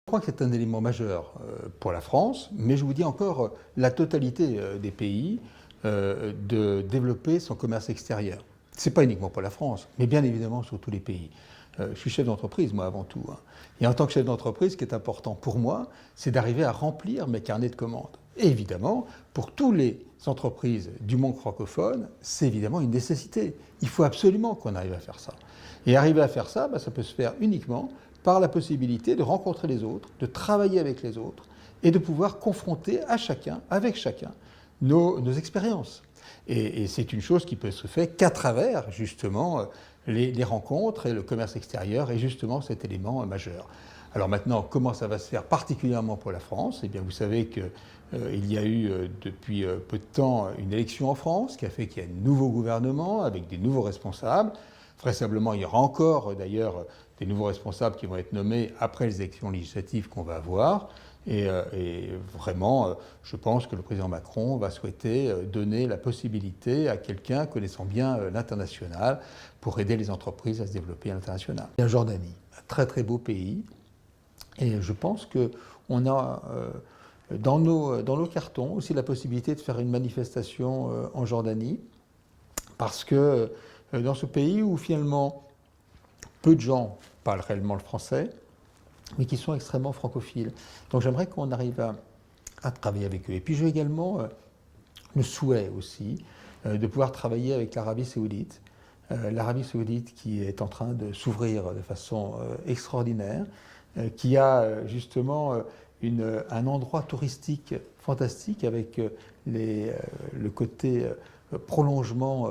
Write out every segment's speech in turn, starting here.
Je crois que c'est un élément majeur pour la France, mais je vous dis encore la totalité des pays de développer son commerce extérieur. Ce n'est pas uniquement pour la France, mais bien évidemment sur tous les pays. Je suis chef d'entreprise, moi, avant tout. Et en tant que chef d'entreprise, ce qui est important pour moi, c'est d'arriver à remplir mes carnets de commandes. Et évidemment, pour toutes les entreprises du monde francophone, c'est évidemment une nécessité. Il faut absolument qu'on arrive à faire ça. Et arriver à faire ça, ça peut se faire uniquement par la possibilité de rencontrer les autres, de travailler avec les autres et de pouvoir confronter avec chacun, nos expériences. Et c'est une chose qui peut se faire qu'à travers, justement, les rencontres et le commerce extérieur est justement cet élément majeur. Alors maintenant, comment ça va se faire particulièrement pour la France? Eh bien, vous savez qu'il y a eu depuis peu de temps une élection en France qui a fait qu'il y a un nouveau gouvernement avec des nouveaux responsables. Vraisemblablement, il y aura encore d'ailleurs des nouveaux responsables qui vont être nommés après les élections législatives qu'on va avoir. Et vraiment, je pense que le président Macron va souhaiter donner la possibilité à quelqu'un connaissant bien l'international pour aider les entreprises à se développer à l'international. La Jordanie, un très très beau pays. Et je pense qu'on a dans nos cartons aussi la possibilité de faire une manifestation en Jordanie, parce que dans ce pays où finalement peu de gens parlent réellement le français, mais qui sont extrêmement francophiles. Donc j'aimerais qu'on arrive à travailler avec eux. Et puis j'ai également le souhait aussi de pouvoir travailler avec l'Arabie Saoudite. L'Arabie Saoudite qui est en train de s'ouvrir de façon extraordinaire, qui a justement un endroit touristique fantastique avec le côté prolongement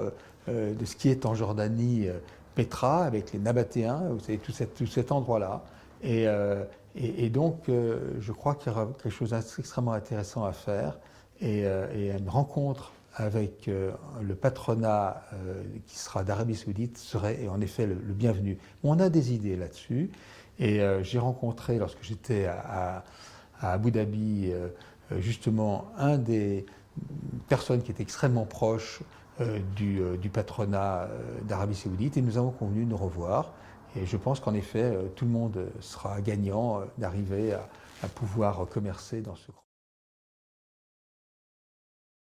de ce qui est en Jordanie, Petra, avec les Nabatéens, vous savez, tout cet endroit-là. Et donc, je crois qu'il y aura quelque chose d'extrêmement intéressant à faire et une rencontre avec le patronat qui sera d'Arabie Saoudite serait en effet le bienvenu. On a des idées là-dessus et j'ai rencontré, lorsque j'étais à Abu Dhabi, justement un des personnes qui était extrêmement proche du patronat d'Arabie Saoudite et nous avons convenu de nous revoir. Et je pense qu'en effet, tout le monde sera gagnant d'arriver à pouvoir commercer dans ce